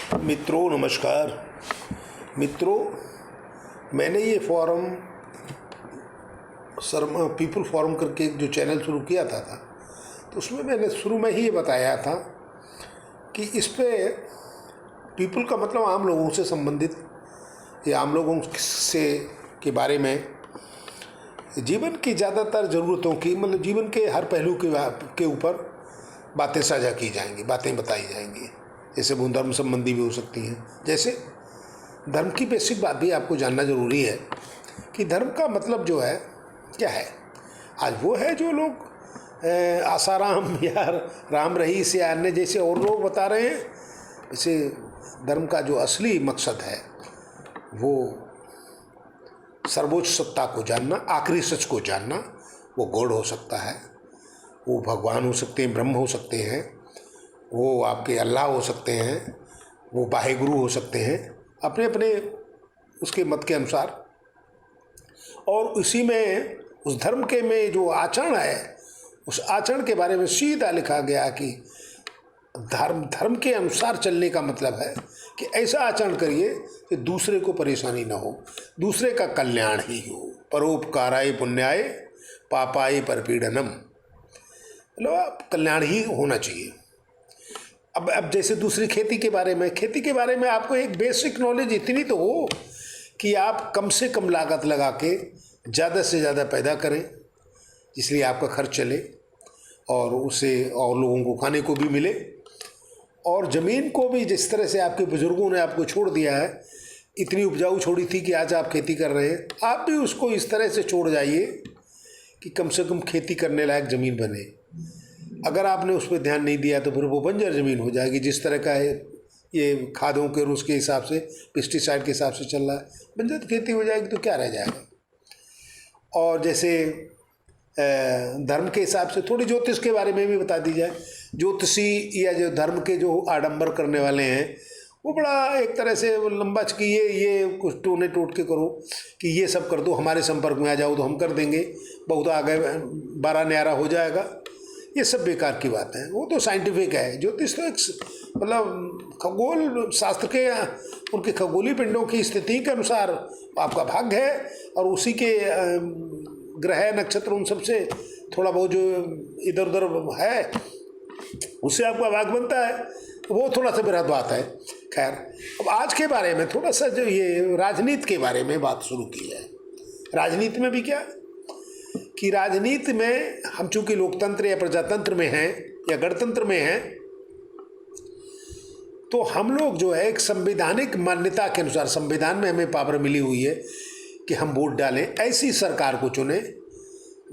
मित्रों नमस्कार। मित्रों, मैंने ये फॉरम पीपल फॉरम करके एक जो चैनल शुरू किया था तो उसमें मैंने शुरू में ही ये बताया था कि इस पे पीपल का मतलब आम लोगों से संबंधित या आम लोगों से के बारे में जीवन की ज़्यादातर ज़रूरतों की मतलब जीवन के हर पहलू के ऊपर बातें साझा की जाएंगी, बातें बताई जाएंगी। जैसे वो धर्म संबंधी भी हो सकती हैं। जैसे धर्म की बेसिक बात भी आपको जानना ज़रूरी है कि धर्म का मतलब जो है क्या है। आज वो है जो लोग आसाराम या राम रहीस या अन्य जैसे और लोग बता रहे हैं। इसे धर्म का जो असली मकसद है वो सर्वोच्च सत्ता को जानना, आखिरी सच को जानना। वो गॉड हो सकता है, वो भगवान हो सकते हैं, ब्रह्म हो सकते हैं, वो आपके अल्लाह हो सकते हैं, वो वाहेगुरु हो सकते हैं, अपने अपने उसके मत के अनुसार। और इसी में उस धर्म के में जो आचरण है उस आचरण के बारे में सीधा लिखा गया कि धर्म के अनुसार चलने का मतलब है कि ऐसा आचरण करिए कि दूसरे को परेशानी ना हो, दूसरे का कल्याण ही हो। परोपकाराय पुण्याय पापाय परपीड़नम, मतलब कल्याण ही होना चाहिए। अब जैसे दूसरी खेती के बारे में आपको एक बेसिक नॉलेज इतनी तो हो कि आप कम से कम लागत लगा के ज़्यादा से ज़्यादा पैदा करें, इसलिए आपका खर्च चले और उसे और लोगों को खाने को भी मिले। और ज़मीन को भी जिस तरह से आपके बुज़ुर्गों ने आपको छोड़ दिया है, इतनी उपजाऊ छोड़ी थी कि आज आप खेती कर रहे हैं, आप भी उसको इस तरह से छोड़ जाइए कि कम से कम खेती करने लायक ज़मीन बने। अगर आपने उस पर ध्यान नहीं दिया तो फिर वो बंजर ज़मीन हो जाएगी। जिस तरह का है ये खादों के और उसके हिसाब से पेस्टिसाइड के हिसाब से चल रहा है, बंजर खेती हो जाएगी तो क्या रह जाएगा। और जैसे धर्म के हिसाब से थोड़ी ज्योतिष के बारे में भी बता दी जाए। ज्योतिषी या जो धर्म के जो आडंबर करने वाले हैं वो बड़ा एक तरह से लंबा कि ये कुछ टोने टोट के करो कि ये सब कर दो, हमारे संपर्क में आ जाओ तो हम कर देंगे, बहुत आगे 12 न्यारा हो जाएगा। ये सब बेकार की बात है। वो तो साइंटिफिक है। ज्योतिष तो एक मतलब खगोल शास्त्र के उनके खगोलीय पिंडों की स्थिति के अनुसार आपका भाग्य है और उसी के ग्रह नक्षत्र उन सबसे थोड़ा बहुत जो इधर उधर है उससे आपका भाग्य बनता है। वो थोड़ा सा बृहद बात है। खैर, अब आज के बारे में थोड़ा सा जो ये राजनीति के बारे में बात शुरू की है। राजनीति में भी क्या कि राजनीति में हम चूंकि लोकतंत्र या प्रजातंत्र में हैं या गणतंत्र में हैं तो हम लोग जो है एक संवैधानिक मान्यता के अनुसार संविधान में हमें पावर मिली हुई है कि हम वोट डालें, ऐसी सरकार को चुने,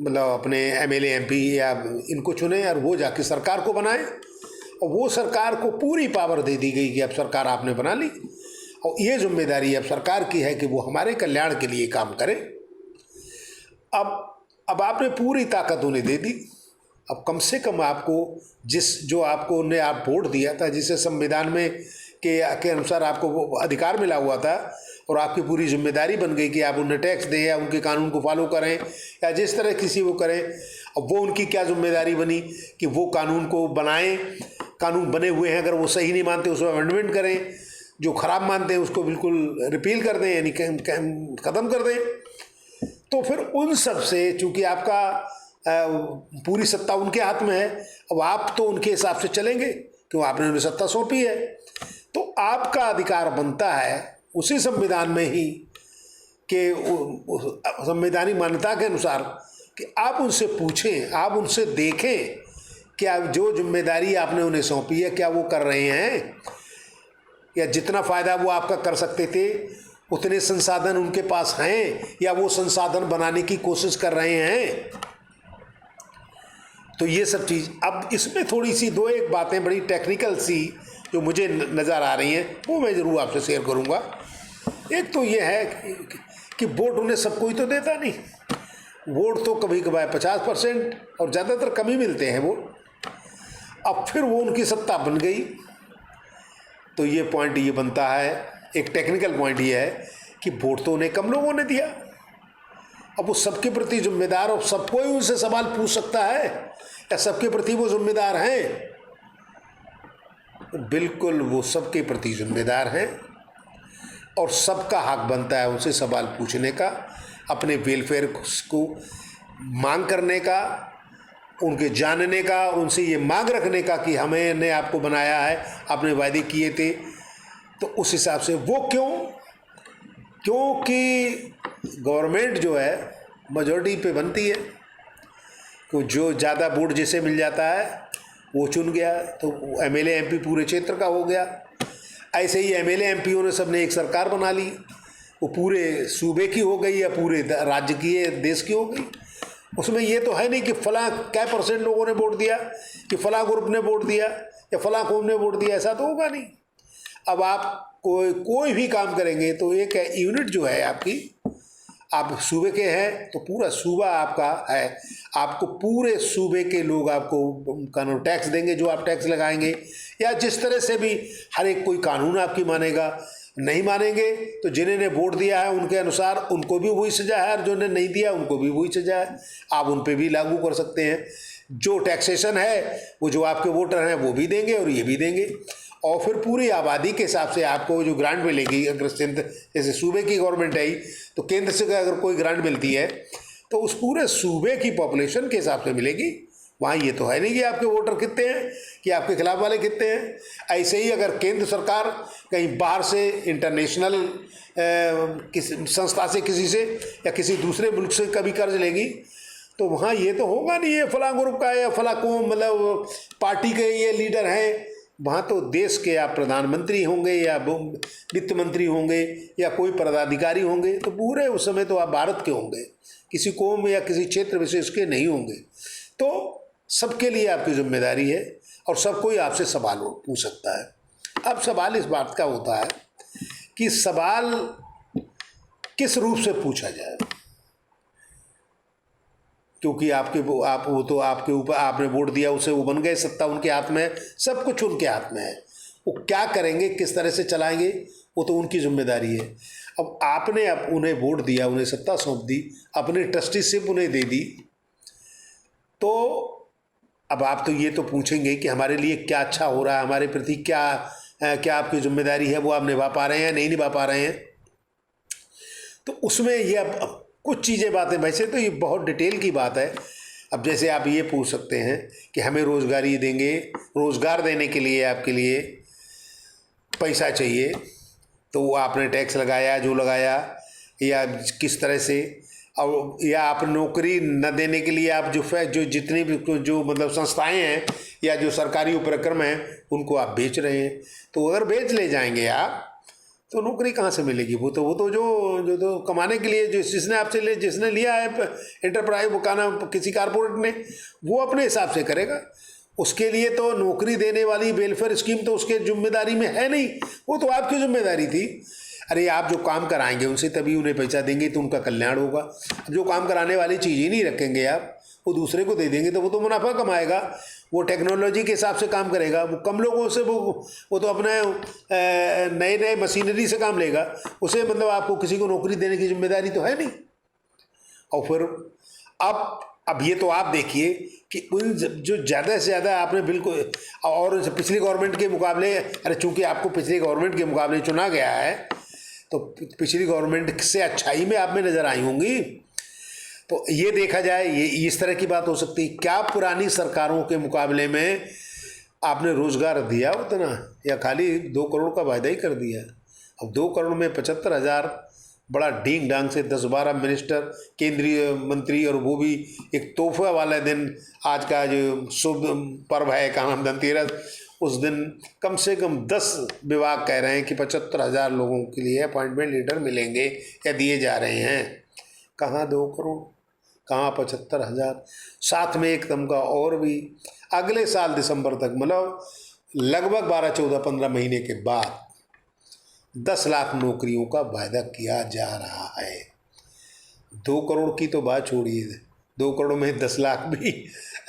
मतलब अपने एमएलए एमपी या इनको चुने और वो जाके सरकार को बनाए। और वो सरकार को पूरी पावर दे दी गई कि अब सरकार आपने बना ली और ये जिम्मेदारी अब सरकार की है कि वो हमारे कल्याण के लिए काम करे। अब आपने पूरी ताकत उन्हें दे दी। अब कम से कम आपको जो आपको उन्हें आप वोट दिया था, जिसे संविधान में के अनुसार आपको वो अधिकार मिला हुआ था और आपकी पूरी जिम्मेदारी बन गई कि आप उन्हें टैक्स दें या उनके कानून को फॉलो करें या जिस तरह किसी वो करें। अब वो उनकी क्या जिम्मेदारी बनी कि वो कानून को बनाएं, कानून बने हुए हैं, अगर वो सही नहीं मानते उसमें अमेंडमेंट करें, जो ख़राब मानते हैं उसको बिल्कुल रिपील कर दें यानी ख़त्म कर दें। तो फिर उन सब से चूँकि आपका पूरी सत्ता उनके हाथ में है, अब आप तो उनके हिसाब से चलेंगे क्यों, आपने उन्हें सत्ता सौंपी है। तो आपका अधिकार बनता है उसी संविधान में ही कि संवैधानिक मान्यता के अनुसार कि आप उनसे पूछें, आप उनसे देखें क्या जो जिम्मेदारी आपने उन्हें सौंपी है क्या वो कर रहे हैं, या जितना फ़ायदा वो आपका कर सकते थे उतने संसाधन उनके पास हैं या वो संसाधन बनाने की कोशिश कर रहे हैं। तो ये सब चीज़ अब इसमें थोड़ी सी दो एक बातें बड़ी टेक्निकल सी जो मुझे नज़र आ रही हैं वो मैं ज़रूर आपसे शेयर करूँगा। एक तो ये है कि वोट उन्हें सब कोई तो देता नहीं, वोट तो कभी कभार 50% और ज़्यादातर कम ही मिलते हैं वोट। अब फिर वो उनकी सत्ता बन गई तो ये पॉइंट ये बनता है, एक टेक्निकल पॉइंट ये है कि वोट तो उन्हें कम लोगों ने दिया। अब वो सबके प्रति जिम्मेदार और सब कोई उनसे सवाल पूछ सकता है या सबके प्रति वो जिम्मेदार हैं। बिल्कुल वो सबके प्रति जिम्मेदार हैं और सबका हक बनता है उनसे सवाल पूछने का, अपने वेलफेयर को मांग करने का, उनके जानने का, उनसे ये मांग रखने का कि हमें ने आपको बनाया है, आपने वायदे किए थे। तो उस हिसाब से वो क्योंकि गवर्नमेंट जो है मेजॉरिटी पे बनती है, तो जो ज़्यादा वोट जिसे मिल जाता है वो चुन गया, तो एमएलए एमपी पूरे क्षेत्र का हो गया। ऐसे ही एमएलए एमपीओं ने सबने एक सरकार बना ली, वो पूरे सूबे की हो गई या पूरे राज्य की है, देश की हो गई। उसमें ये तो है नहीं कि फलां क्या % लोगों ने वोट दिया, कि फलां ग्रुप ने वोट दिया या फलां कौम ने वोट दिया, ऐसा तो होगा नहीं। अब आप कोई भी काम करेंगे तो एक यूनिट जो है आपकी, आप सूबे के हैं तो पूरा सूबा आपका है, आपको पूरे सूबे के लोग आपको कानून टैक्स देंगे, जो आप टैक्स लगाएंगे या जिस तरह से भी हर एक कोई कानून आपकी मानेगा। नहीं मानेंगे तो जिन्होंने वोट दिया है उनके अनुसार उनको भी वही सजा है और जिन्होंने नहीं दिया उनको भी वही सजा है, आप उन पर भी लागू कर सकते हैं। जो टैक्सेशन है वो जो आपके वोटर हैं वो भी देंगे और ये भी देंगे, और फिर पूरी आबादी के हिसाब से आपको जो ग्रांट मिलेगी, अगर जैसे सूबे की गवर्नमेंट है तो केंद्र से अगर कोई ग्रांट मिलती है तो उस पूरे सूबे की पॉपुलेशन के हिसाब से मिलेगी। वहाँ ये तो है नहीं कि आपके वोटर कितने हैं, कि आपके खिलाफ वाले कितने हैं। ऐसे ही अगर केंद्र सरकार कहीं बाहर से इंटरनेशनल किसी संस्था से, किसी से या किसी दूसरे मुल्क से कभी कर्ज लेगी तो वहाँ ये तो होगा नहीं ये फलां ग्रुप का है या फलां कौम मतलब पार्टी के ये लीडर हैं। वहाँ तो देश के आप प्रधानमंत्री होंगे या वित्त मंत्री होंगे या कोई पदाधिकारी होंगे, तो पूरे उस समय तो आप भारत के होंगे, किसी कौम या किसी क्षेत्र विशेष के नहीं होंगे। तो सबके लिए आपकी जिम्मेदारी है और सब कोई आपसे सवाल पूछ सकता है। अब सवाल इस बात का होता है कि सवाल किस रूप से पूछा जाए, क्योंकि वो तो आपके ऊपर आपने वोट दिया उसे, वो बन गए, सत्ता उनके हाथ में है, सब कुछ उनके हाथ में है। वो क्या करेंगे, किस तरह से चलाएंगे, वो तो उनकी जिम्मेदारी है। अब आपने उन्हें वोट दिया, उन्हें सत्ता सौंप दी, अपनी ट्रस्टीशिप उन्हें दे दी, तो अब आप तो ये तो पूछेंगे कि हमारे लिए क्या अच्छा हो रहा है, हमारे प्रति क्या आपकी जिम्मेदारी है वो आप निभा पा रहे हैं या नहीं निभा पा रहे हैं। तो उसमें ये अब कुछ चीज़ें बातें, वैसे तो ये बहुत डिटेल की बात है। अब जैसे आप ये पूछ सकते हैं कि हमें रोज़गारी देंगे, रोज़गार देने के लिए आपके लिए पैसा चाहिए, तो वो आपने टैक्स लगाया जो लगाया या किस तरह से, और या आप नौकरी न देने के लिए आप जो जितनी भी जो मतलब संस्थाएं हैं या जो सरकारी उपक्रम हैं उनको आप बेच रहे हैं। तो अगर बेच ले जाएंगे आप तो नौकरी कहाँ से मिलेगी। वो तो जो तो कमाने के लिए जिसने लिया है एंटरप्राइज, वो कहना किसी कारपोरेट ने, वो अपने हिसाब से करेगा। उसके लिए तो नौकरी देने वाली वेलफेयर स्कीम तो उसके जिम्मेदारी में है नहीं, वो तो आपकी जिम्मेदारी थी। अरे आप जो काम कराएंगे उनसे तभी उन्हें पैसा देंगे तो उनका कल्याण होगा। अब जो काम कराने वाली चीज़ ही नहीं रखेंगे आप, वो दूसरे को दे देंगे तो वो तो मुनाफा कमाएगा, वो टेक्नोलॉजी के हिसाब से काम करेगा, वो कम लोगों से वो तो अपने नए मशीनरी से काम लेगा, उसे मतलब आपको किसी को नौकरी देने की जिम्मेदारी तो है नहीं। और फिर अब ये तो आप देखिए कि उन जो ज़्यादा से ज़्यादा आपने बिल्कुल, और पिछली गवर्नमेंट के मुकाबले, अरे चूँकि आपको पिछली गवर्नमेंट के मुकाबले चुना गया है तो पिछली गवर्नमेंट से अच्छाई में आप में नज़र आई होंगी। तो ये देखा जाए, ये इस तरह की बात हो सकती है, क्या पुरानी सरकारों के मुकाबले में आपने रोज़गार दिया उतना या खाली 2 करोड़ का वायदा ही कर दिया। अब 2 करोड़ में 75,000 बड़ा डींग डांग से 10-12 मिनिस्टर, केंद्रीय मंत्री, और वो भी एक तोहफा वाला दिन, आज का जो शुभ पर्व है का नाम धनतेरस, उस दिन कम से कम 10 विभाग कह रहे हैं कि 75,000 लोगों के लिए अपॉइंटमेंट लेटर मिलेंगे या दिए जा रहे हैं। कहाँ 2 करोड़, कहाँ 75,000, साथ में एक तमगा और भी अगले साल दिसंबर तक, मतलब लगभग 12-14-15 महीने के बाद 10 लाख नौकरियों का वायदा किया जा रहा है। 2 करोड़ की तो बात छोड़िए, 2 करोड़ में 10 लाख भी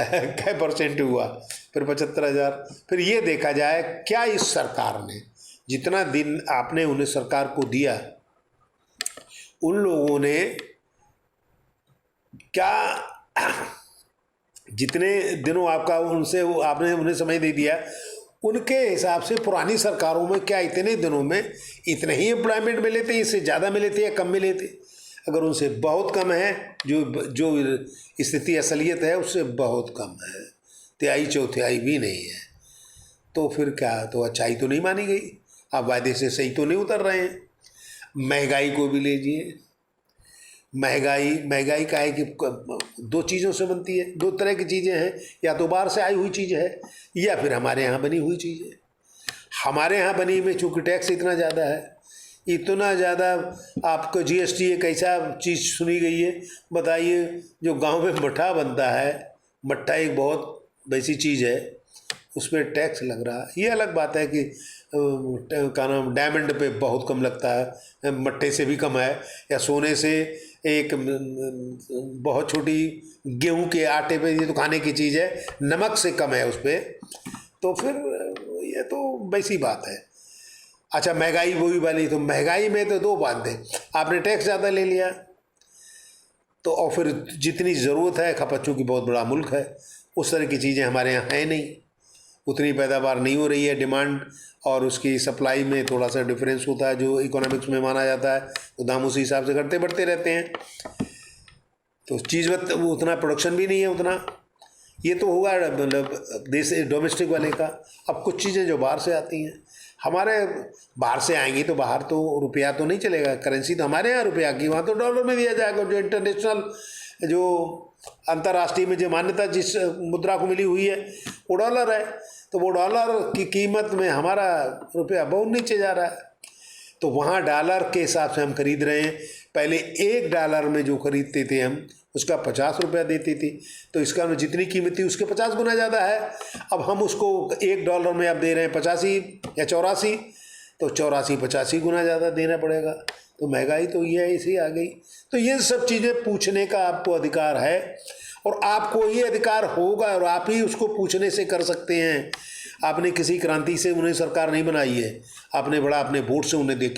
क्या % हुआ, फिर 75,000। फिर ये देखा जाए क्या इस सरकार ने जितना दिन आपने उन्हें सरकार को दिया, उन लोगों ने क्या जितने दिनों आपका आपने उन्हें समय दे दिया, उनके हिसाब से पुरानी सरकारों में क्या इतने दिनों में इतने ही एम्प्लॉयमेंट मिले थे, इससे ज़्यादा मिले थे या कम मिले थे? अगर उनसे बहुत कम है, जो स्थिति असलियत है उससे बहुत कम है, तिहाई चौथाई भी नहीं है, तो फिर क्या, तो अच्छाई तो नहीं मानी गई। आप वायदे से सही तो नहीं उतर रहे हैं। महंगाई को भी लीजिए, महंगाई का है कि दो चीज़ों से बनती है, दो तरह की चीज़ें हैं, या तो बाहर से आई हुई चीज़ है या फिर हमारे यहाँ बनी हुई चीज़ है। हमारे यहाँ बनी में चूँकि टैक्स इतना ज़्यादा है, इतना ज़्यादा, आपको जीएसटी एक ऐसा चीज़ सुनी गई है, बताइए, जो गांव में मट्ठा बनता है, मट्ठा एक बहुत वैसी चीज़ है, उस पर टैक्स लग रहा है। ये अलग बात है कि क्या नाम, डायमंड पे बहुत कम लगता है, मट्टे से भी कम है, या सोने से एक बहुत छोटी गेहूं के आटे पे, ये तो खाने की चीज़ है, नमक से कम है उस पर, तो फिर ये तो वैसी बात है। अच्छा, महंगाई वही वाली, तो महंगाई में तो दो बातें, आपने टैक्स ज़्यादा ले लिया तो, और फिर जितनी ज़रूरत है, खपत चूँकि बहुत बड़ा मुल्क है, उस तरह की चीज़ें हमारे यहाँ है नहीं, उतनी पैदावार नहीं हो रही है, डिमांड और उसकी सप्लाई में थोड़ा सा डिफरेंस होता है, जो इकोनॉमिक्स में माना जाता है, तो दाम उसी हिसाब से घटते बढ़ते रहते हैं, तो चीज़ में उतना प्रोडक्शन भी नहीं है उतना। ये तो होगा मतलब देश डोमेस्टिक वाले का। अब कुछ चीज़ें जो बाहर से आती हैं, हमारे बाहर से आएंगी तो बाहर तो रुपया तो नहीं चलेगा, करेंसी तो हमारे यहाँ रुपया की, वहाँ तो डॉलर में दिया जाएगा। जो इंटरनेशनल, जो अंतर्राष्ट्रीय में जो मान्यता जिस मुद्रा को मिली हुई है वो डॉलर है, तो वो डॉलर की कीमत में हमारा रुपया बहुत नीचे जा रहा है, तो वहाँ डॉलर के हिसाब से हम खरीद रहे हैं। पहले $1 में जो खरीदते थे हम, उसका 50 रुपया देते थे, तो इसका जितनी कीमत थी उसके 50 गुना ज़्यादा है। अब हम उसको $1 में अब दे रहे हैं 85 या 84, तो 84-85 गुना ज़्यादा देना पड़ेगा। तो महंगाई तो ये ऐसी आ गई। तो ये सब चीज़ें पूछने का आपको अधिकार है, और आपको ये अधिकार होगा, और आप ही उसको पूछने से कर सकते हैं। आपने किसी क्रांति से उन्हें सरकार नहीं बनाई है, आपने बड़ा अपने वोट से उन्हें दे